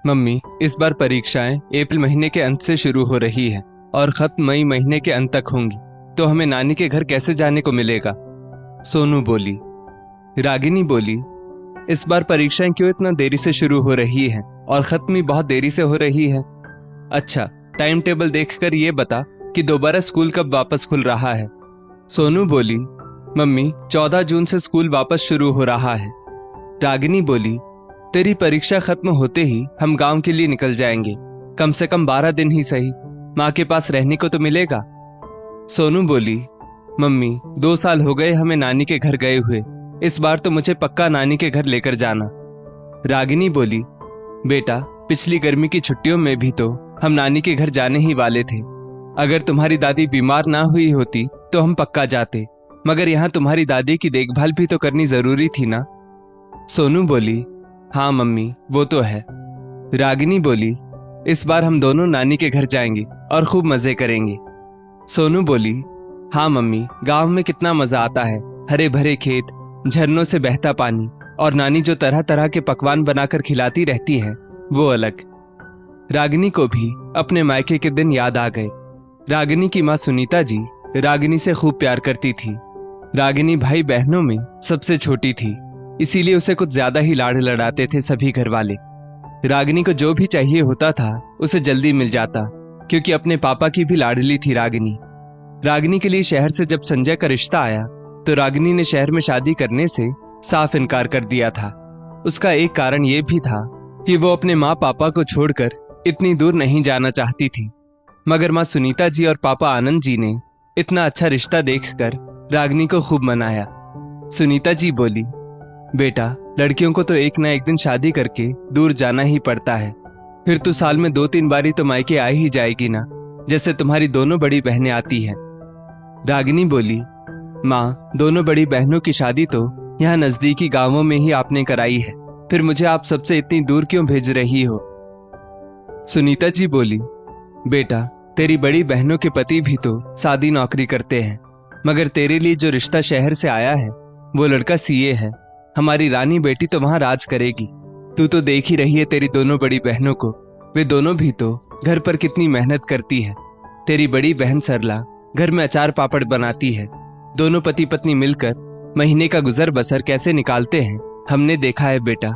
Mummy, इस बार परीक्षाएं अप्रैल महीने के अंत से शुरू हो रही है और खत्म मई महीने के अंत तक होंगी, तो हमें नानी के घर कैसे जाने को मिलेगा? सोनू बोली। रागिनी बोली, इस बार परीक्षाएं क्यों इतना देरी से शुरू हो रही हैं और खत्म भी बहुत देरी से हो रही है? अच्छा, टाइम टेबल देखकर ये बता कि दोबारा स्कूल कब वापस खुल रहा है? सोनू बोली, मम्मी 14 जून से स्कूल वापस शुरू हो रहा है। रागिनी बोली, तेरी परीक्षा खत्म होते ही हम गांव के लिए निकल जाएंगे, कम से कम 12 दिन ही सही, माँ के पास रहने को तो मिलेगा। सोनू बोली, मम्मी 2 साल हो गए हमें नानी के घर गए हुए, इस बार तो मुझे पक्का नानी के घर लेकर जाना। रागिनी बोली, बेटा पिछली गर्मी की छुट्टियों में भी तो हम नानी के घर जाने ही वाले थे। अगर तुम्हारी दादी बीमार ना हुई होती तो हम पक्का जाते, मगर यहाँ तुम्हारी दादी की देखभाल भी तो करनी जरूरी थी ना। सोनू बोली, हाँ मम्मी वो तो है। रागिनी बोली, इस बार हम दोनों नानी के घर जाएंगे और खूब मजे करेंगे। सोनू बोली, हाँ मम्मी, गांव में कितना मजा आता है, हरे भरे खेत, झरनों से बहता पानी और नानी जो तरह तरह के पकवान बनाकर खिलाती रहती है वो अलग। रागिनी को भी अपने मायके के दिन याद आ गए। रागिनी की माँ सुनीता जी रागिनी से खूब प्यार करती थी। रागिनी भाई बहनों में सबसे छोटी थी, इसीलिए उसे कुछ ज्यादा ही लाड़ लड़ाते थे सभी घर वाले। रागिनी को जो भी चाहिए होता था उसे जल्दी मिल जाता, क्योंकि अपने पापा की भी लाडली थी रागिनी। रागिनी के लिए शहर से जब संजय का रिश्ता आया तो रागिनी ने शहर में शादी करने से साफ इनकार कर दिया था। उसका एक कारण यह भी था कि वो अपने माँ पापा को छोड़कर इतनी दूर नहीं जाना चाहती थी, मगर माँ सुनीता जी और पापा आनंद जी ने इतना अच्छा रिश्ता देखकर रागिनी को खूब मनाया। सुनीता जी बोली, बेटा लड़कियों को तो एक ना एक दिन शादी करके दूर जाना ही पड़ता है, फिर तो साल में 2-3 बारी तो मायके आ ही जाएगी ना, जैसे तुम्हारी दोनों बड़ी बहनें आती हैं। रागिनी बोली, माँ दोनों बड़ी बहनों की शादी तो यहाँ नजदीकी गांवों में ही आपने कराई है, फिर मुझे आप सबसे इतनी दूर क्यों भेज रही हो? सुनीता जी बोली, बेटा तेरी बड़ी बहनों के पति भी तो सादी नौकरी करते हैं, मगर तेरे लिए जो रिश्ता शहर से आया है वो लड़का सीए है, हमारी रानी बेटी तो वहां राज करेगी। तू तो देख ही रही है तेरी दोनों बड़ी बहनों को, वे दोनों भी तो घर पर कितनी मेहनत करती है। तेरी बड़ी बहन सरला घर में अचार पापड़ बनाती है, दोनों पति पत्नी मिलकर महीने का गुजर बसर कैसे निकालते हैं हमने देखा है बेटा।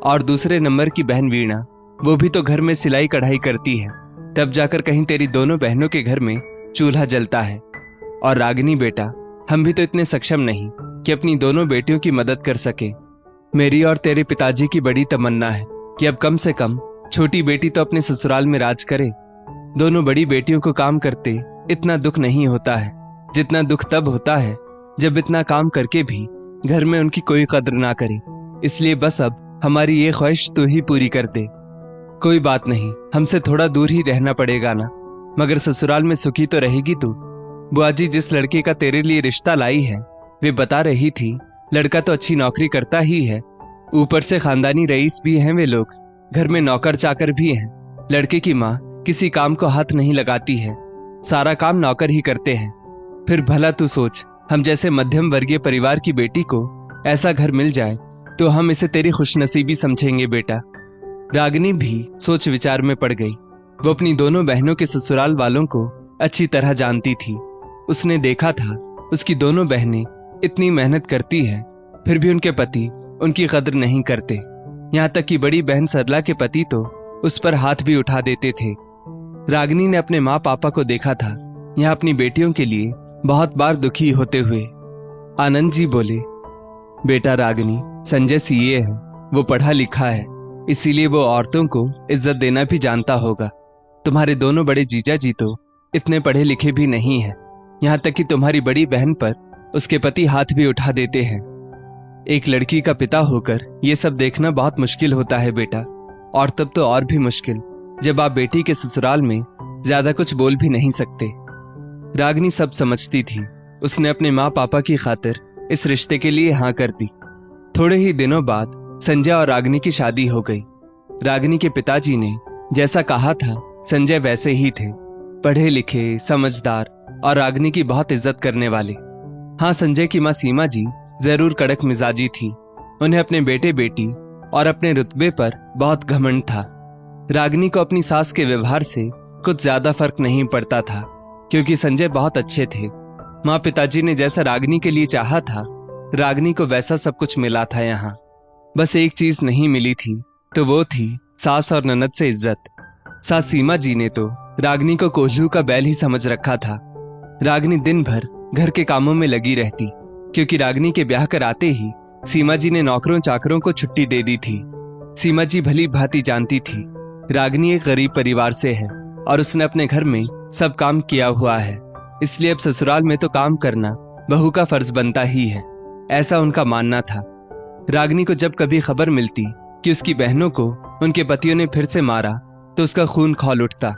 और दूसरे नंबर की बहन वीणा, वो भी तो घर में सिलाई कढ़ाई करती है, तब जाकर कहीं तेरी दोनों बहनों के घर में चूल्हा जलता है। और रागिनी बेटा, हम भी तो इतने सक्षम नहीं कि अपनी दोनों बेटियों की मदद कर सके। मेरी और तेरे पिताजी की बड़ी तमन्ना है कि अब कम से कम छोटी बेटी तो अपने ससुराल में राज करे। दोनों बड़ी बेटियों को काम करते इतना दुख नहीं होता है, जितना दुख तब होता है जब इतना काम करके भी घर में उनकी कोई कद्र ना करे। इसलिए बस अब हमारी ये ख्वाहिश तू ही पूरी कर दे। कोई बात नहीं, हमसे थोड़ा दूर ही रहना पड़ेगा ना, मगर ससुराल में सुखी तो रहेगी तू। बुआ जी जिस लड़के का तेरे लिए रिश्ता लाई है वे बता रही थी लड़का तो अच्छी नौकरी करता ही है, ऊपर से खानदानी रईस भी हैं वे लोग, घर में नौकर चाकर भी हैं। लड़के की माँ किसी काम को हाथ नहीं लगाती है, सारा काम नौकर ही करते हैं। फिर भला तू सोच, हम जैसे मध्यम वर्गीय परिवार की बेटी को ऐसा घर मिल जाए तो हम इसे तेरी खुशनसीबी समझेंगे बेटा। रागिनी भी सोच विचार में पड़ गई। वो अपनी दोनों बहनों के ससुराल वालों को अच्छी तरह जानती थी। उसने देखा था उसकी दोनों बहनें इतनी मेहनत करती हैं, फिर भी उनके पति उनकी कद्र नहीं करते। यहाँ तक कि बड़ी बहन सरला के पति तो उस पर हाथ भी उठा देते थे। रागिनी ने अपने माँ पापा को देखा था यहाँ अपनी बेटियों के लिए बहुत बार दुखी होते हुए। आनंद जी बोले, बेटा रागिनी, संजय सीए है, वो पढ़ा लिखा है, इसीलिए वो औरतों को इज्जत देना भी जानता होगा। तुम्हारे दोनों बड़े जीजा जी तो इतने पढ़े लिखे भी नहीं हैं, यहाँ तक कि तुम्हारी बड़ी बहन पर उसके पति हाथ भी उठा देते हैं। एक लड़की का पिता होकर ये सब देखना बहुत मुश्किल होता है बेटा, और तब तो और भी मुश्किल जब आप बेटी के ससुराल में ज्यादा कुछ बोल भी नहीं सकते। रागिनी सब समझती थी, उसने अपने माँ पापा की खातिर इस रिश्ते के लिए हाँ कर दी। थोड़े ही दिनों बाद संजय और रागिनी की शादी हो गई। रागिनी के पिताजी ने जैसा कहा था संजय वैसे ही थे, पढ़े लिखे, समझदार और रागिनी की बहुत इज्जत करने वाले। हाँ, संजय की माँ सीमा जी जरूर कड़क मिजाजी थी, उन्हें अपने बेटे बेटी और अपने रुतबे पर बहुत घमंड था। रागिनी को अपनी सास के व्यवहार से कुछ ज्यादा फर्क नहीं पड़ता था, क्योंकि संजय बहुत अच्छे थे। माँ पिताजी ने जैसा रागिनी के लिए चाहा था, रागिनी को वैसा सब कुछ मिला था। यहाँ बस एक चीज नहीं मिली थी, तो वो थी सास और ननद से इज्जत। सास सीमा जी ने तो रागिनी को कोल्हू का बैल ही समझ रखा था। रागिनी दिन भर घर के कामों में लगी रहती, क्योंकि रागिनी के ब्याह कर आते ही सीमा जी ने नौकरों चाकरों को छुट्टी दे दी थी। सीमा जी भली भांति जानती थी रागिनी एक गरीब परिवार से है और उसने अपने घर में सब काम किया हुआ है, इसलिए अब ससुराल में तो काम करना बहू का फर्ज बनता ही है, ऐसा उनका मानना था। रागिनी को जब कभी खबर मिलती कि उसकी बहनों को उनके पतियों ने फिर से मारा, तो उसका खून खौल उठता,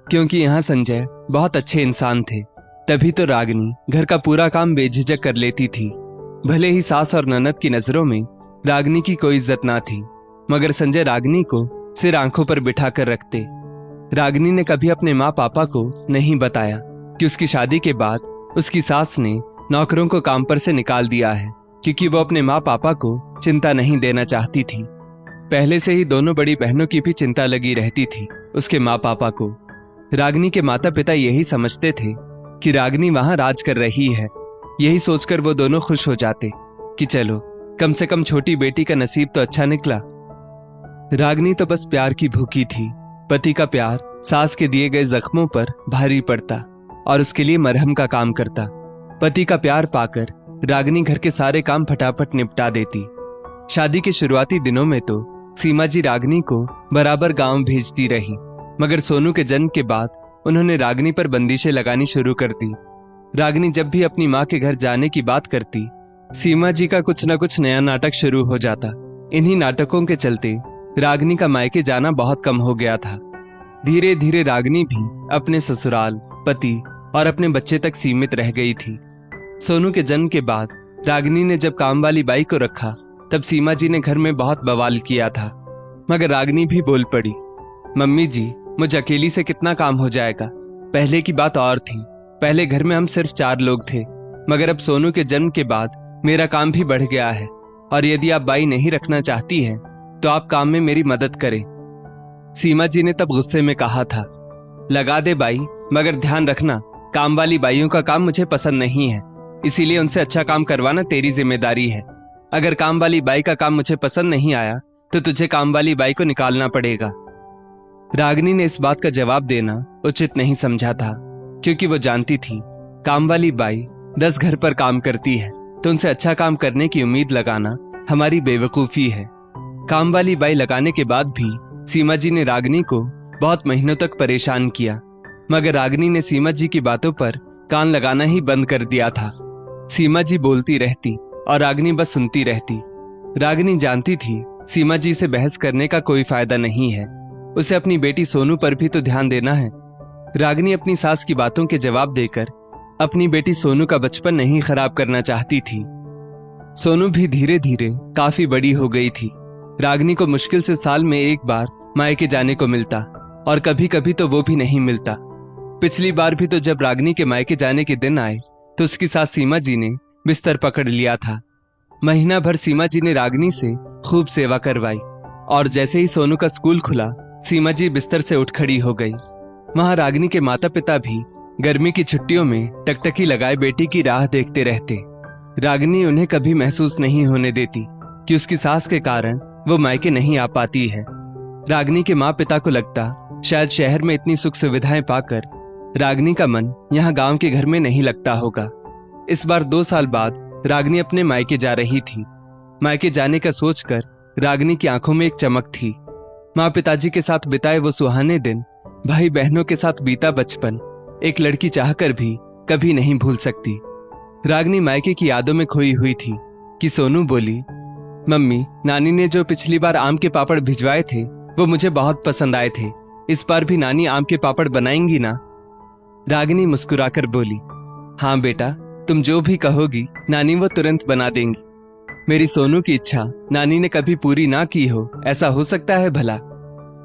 क्योंकि यहाँ संजय बहुत अच्छे इंसान थे। तभी तो रागिनी घर का पूरा काम बेझिझक कर लेती थी। भले ही सास और ननद की नजरों में रागिनी की कोई इज्जत ना थी, मगर संजय रागिनी को सिर आंखों पर बिठा कर रखते। रागिनी ने कभी अपने माँ पापा को नहीं बताया कि उसकी शादी के बाद उसकी सास ने नौकरों को काम पर से निकाल दिया है, क्योंकि वो अपने माँ पापा को चिंता नहीं देना चाहती थी। पहले से ही दोनों बड़ी बहनों की भी चिंता लगी रहती थी उसके माँ पापा को। रागिनी के माता पिता यही समझते थे कि रागिनी वहां राज कर रही है। यही सोचकर वो दोनों खुश हो जाते कि चलो कम से कम छोटी बेटी का नसीब तो अच्छा निकला। रागिनी तो बस प्यार की भूखी थी। पति का प्यार सास के दिए गए जख्मों पर भारी पड़ता और उसके लिए मरहम का काम करता। पति का प्यार पाकर रागिनी घर के सारे काम फटाफट निपटा देती। शादी के शुरुआती दिनों में तो सीमा जी रागिनी को बराबर गांव भेजती रही, मगर सोनू के जन्म के बाद उन्होंने रागिनी पर बंदिशें लगानी शुरू कर दी। रागिनी जब भी अपनी माँ के घर जाने की बात करती, सीमा जी का कुछ न कुछ नया नाटक शुरू हो जाता। इन्हीं नाटकों के चलते रागिनी का मायके जाना बहुत कम हो गया था। धीरे धीरे रागिनी भी अपने ससुराल, पति और अपने बच्चे तक सीमित रह गई थी। सोनू के जन्म के बाद रागिनी ने जब काम वाली बाई को रखा, तब सीमा जी ने घर में बहुत बवाल किया था, मगर रागिनी भी बोल पड़ी, मम्मी जी मुझे अकेली से कितना काम हो जाएगा। पहले की बात और थी, पहले घर में हम सिर्फ 4 लोग थे, मगर अब सोनू के जन्म के बाद मेरा काम भी बढ़ गया है, और यदि आप बाई नहीं रखना चाहती हैं तो आप काम में मेरी मदद करें। सीमा जी ने तब गुस्से में कहा था, लगा दे बाई, मगर ध्यान रखना काम वाली बाइयों का काम मुझे पसंद नहीं है, इसीलिए उनसे अच्छा काम करवाना तेरी जिम्मेदारी है। अगर काम वाली बाई का काम मुझे पसंद नहीं आया तो तुझे काम वाली बाई को निकालना पड़ेगा। रागिनी ने इस बात का जवाब देना उचित नहीं समझा था, क्योंकि वो जानती थी काम वाली बाई 10 घर पर काम करती है, तो उनसे अच्छा काम करने की उम्मीद लगाना हमारी बेवकूफी है। काम वाली बाई लगाने के बाद भी सीमा जी ने रागिनी को बहुत महीनों तक परेशान किया, मगर रागिनी ने सीमा जी की बातों पर कान लगाना ही बंद कर दिया था। सीमा जी बोलती रहती और रागिनी बस सुनती रहती। रागिनी जानती थी सीमा जी से बहस करने का कोई फायदा नहीं है, उसे अपनी बेटी सोनू पर भी तो ध्यान देना है। रागिनी अपनी सास की बातों के जवाब देकर अपनी बेटी सोनू का बचपन नहीं खराब करना चाहती थी। सोनू भी धीरे धीरे काफी बड़ी हो गई थी। रागिनी को मुश्किल से साल में एक बार मायके जाने को मिलता, और कभी कभी तो वो भी नहीं मिलता। पिछली बार भी तो जब रागिनी के मायके जाने के दिन आए तो उसकी सास सीमा जी ने बिस्तर पकड़ लिया था। महीना भर सीमा जी ने रागिनी से खूब सेवा करवाई, और जैसे ही सोनू का स्कूल खुला, सीमा जी बिस्तर से उठ खड़ी हो गई। वहां रागिनी के माता पिता भी गर्मी की छुट्टियों में टकटकी लगाए बेटी की राह देखते रहते। रागिनी उन्हें कभी महसूस नहीं होने देती कि उसकी सास के कारण वो मायके नहीं आ पाती है। रागिनी के माँ पिता को लगता शायद शहर में इतनी सुख सुविधाएं पाकर रागिनी का मन यहाँ गांव के घर में नहीं लगता होगा। इस बार 2 साल बाद रागिनी अपने मायके जा रही थी। मायके जाने का सोचकर रागिनी की आंखों में एक चमक थी। माँ पिताजी के साथ बिताए वो सुहाने दिन, भाई बहनों के साथ बीता बचपन, एक लड़की चाहकर भी कभी नहीं भूल सकती। रागिनी मायके की यादों में खोई हुई थी कि सोनू बोली, मम्मी नानी ने जो पिछली बार आम के पापड़ भिजवाए थे वो मुझे बहुत पसंद आए थे, इस बार भी नानी आम के पापड़ बनाएंगी ना? रागिनी मुस्कुराकर बोली, हाँ बेटा, तुम जो भी कहोगी नानी वो तुरंत बना देंगी। मेरी सोनू की इच्छा नानी ने कभी पूरी ना की हो, ऐसा हो सकता है भला?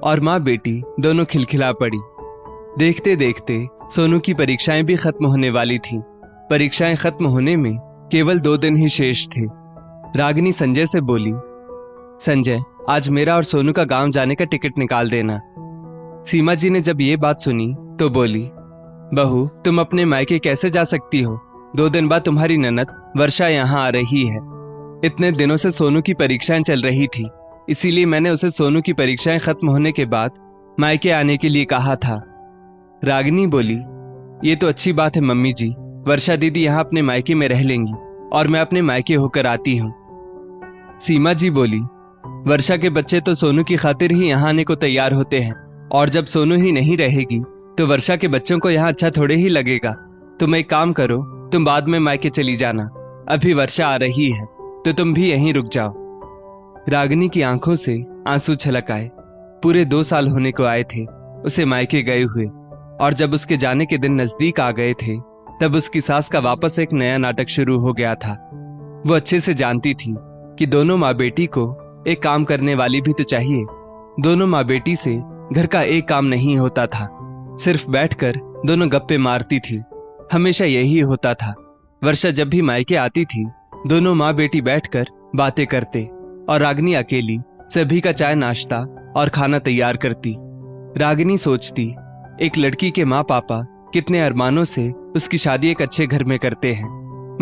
और माँ बेटी दोनों खिलखिला पड़ी। देखते देखते सोनू की परीक्षाएं भी खत्म होने वाली थीं। परीक्षाएं खत्म होने में केवल 2 दिन ही शेष थे। रागिनी संजय से बोली, संजय आज मेरा और सोनू का गांव जाने का टिकट निकाल देना। सीमा जी ने जब ये बात सुनी तो बोली, बहू तुम अपने मायके कैसे जा सकती हो? 2 दिन बाद तुम्हारी ननद वर्षा यहाँ आ रही है। इतने दिनों से सोनू की परीक्षाएं चल रही थी, इसीलिए मैंने उसे सोनू की परीक्षाएं खत्म होने के बाद मायके आने के लिए कहा था। रागिनी बोली, ये तो अच्छी बात है मम्मी जी, वर्षा दीदी यहाँ अपने मायके में रह लेंगी और मैं अपने मायके होकर आती हूँ। सीमा जी बोली, वर्षा के बच्चे तो सोनू की खातिर ही यहाँ आने को तैयार होते हैं, और जब सोनू ही नहीं रहेगी तो वर्षा के बच्चों को यहाँ अच्छा थोड़े ही लगेगा। तुम एक काम करो, तुम बाद में मायके चली जाना, अभी वर्षा आ रही है तो तुम भी यहीं रुक जाओ। रागिनी की आंखों से आंसू छलक आए। पूरे 2 साल होने को आए थे उसे मायके गए हुए, और जब उसके जाने के दिन नजदीक आ गए थे तब उसकी सास का वापस एक नया नाटक शुरू हो गया था। वो अच्छे से जानती थी कि दोनों माँ बेटी को एक काम करने वाली भी तो चाहिए। दोनों माँ बेटी से घर का एक काम नहीं होता था, सिर्फ बैठकर दोनों गप्पे मारती थी। हमेशा यही होता था। वर्षा जब भी मायके आती थी दोनों माँ बेटी बैठकर बातें करते और रागिनी अकेली सभी का चाय नाश्ता और खाना तैयार करती। रागिनी सोचती, एक लड़की के माँ पापा कितने अरमानों से उसकी शादी एक अच्छे घर में करते हैं,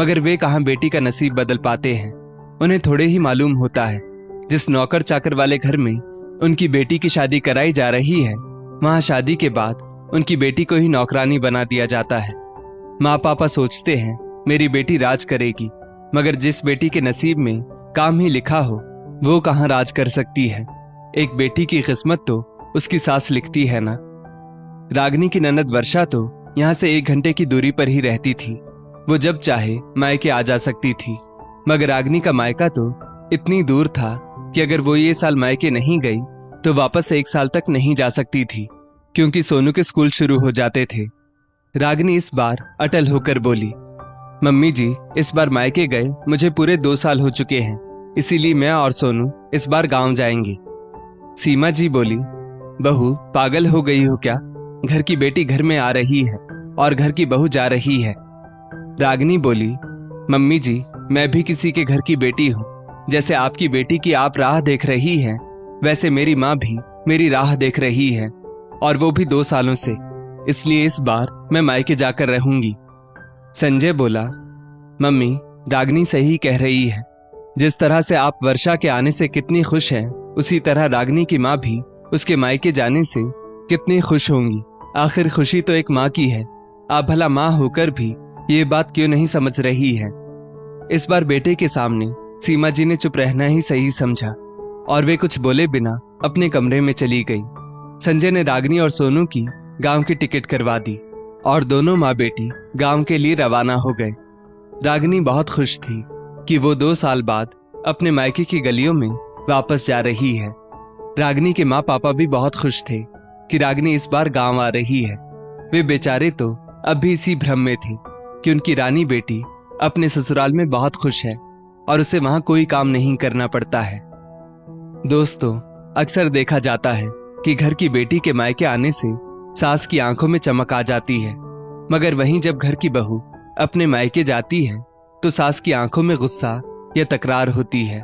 मगर वे कहाँ बेटी का नसीब बदल पाते हैं। उन्हें थोड़े ही मालूम होता है जिस नौकर चाकर वाले घर में उनकी बेटी की शादी कराई जा रही है, वहां शादी के बाद उनकी बेटी को ही नौकरानी बना दिया जाता है। माँ पापा सोचते हैं मेरी बेटी राज करेगी, मगर जिस बेटी के नसीब में काम ही लिखा हो वो कहाँ राज कर सकती है। एक बेटी की किस्मत तो उसकी सास लिखती है ना। रागिनी की ननद वर्षा तो यहाँ से 1 घंटे की दूरी पर ही रहती थी। वो जब चाहे मायके आ जा सकती थी, मगर रागिनी का मायका तो इतनी दूर था कि अगर वो ये साल मायके नहीं गई तो वापस 1 साल तक नहीं जा सकती थी, क्योंकि सोनू के स्कूल शुरू हो जाते थे। रागिनी इस बार अटल होकर बोली, मम्मी जी इस बार मायके गए मुझे पूरे 2 साल हो चुके हैं, इसीलिए मैं और सोनू इस बार गांव जाएंगे। सीमा जी बोली, बहू पागल हो गई हो क्या? घर की बेटी घर में आ रही है और घर की बहू जा रही है। रागिनी बोली, मम्मी जी मैं भी किसी के घर की बेटी हूँ। जैसे आपकी बेटी की आप राह देख रही हैं, वैसे मेरी माँ भी मेरी राह देख रही है, और वो भी 2 सालों से। इसलिए इस बार मैं मायके जाकर रहूंगी। संजय बोला, मम्मी रागिनी सही कह रही है। जिस तरह से आप वर्षा के आने से कितनी खुश हैं, उसी तरह रागिनी की माँ भी उसके मायके जाने से कितनी खुश होंगी। आखिर खुशी तो एक माँ की है। आप भला माँ होकर भी ये बात क्यों नहीं समझ रही है? इस बार बेटे के सामने सीमा जी ने चुप रहना ही सही समझा, और वे कुछ बोले बिना अपने कमरे में चली गई। संजय ने रागिनी और सोनू की गांव की टिकट करवा दी और दोनों माँ बेटी गांव के लिए रवाना हो गए। रागिनी बहुत खुश थी कि वो 2 साल बाद अपने मायके की गलियों में वापस जा रही है। रागिनी के माँ पापा भी बहुत खुश थे कि रागिनी इस बार गांव आ रही है। वे बेचारे तो अब भी इसी भ्रम में थे कि उनकी रानी बेटी अपने ससुराल में बहुत खुश है और उसे वहां कोई काम नहीं करना पड़ता है। दोस्तों, अक्सर देखा जाता है कि घर की बेटी के मायके आने से सास की आंखों में चमक आ जाती है, मगर वहीं जब घर की बहू अपने मायके जाती है तो सास की आंखों में गुस्सा या तकरार होती है।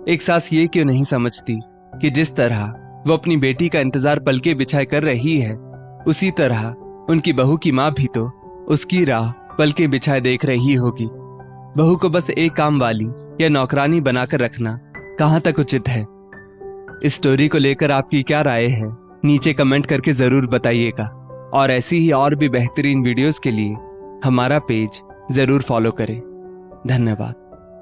एक सास ये क्यों नहीं समझती कि जिस तरह वो अपनी बेटी का इंतजार पलके बिछाए कर रही है, उसी तरह उनकी बहू की माँ भी तो उसकी राह पलके बिछाए देख रही होगी। बहू को बस एक काम वाली या नौकरानी बनाकर रखना कहाँ तक उचित है? इस स्टोरी को लेकर आपकी क्या राय है, नीचे कमेंट करके जरूर बताइएगा। और ऐसी ही और भी बेहतरीन वीडियोस के लिए हमारा पेज जरूर फॉलो करें। धन्यवाद।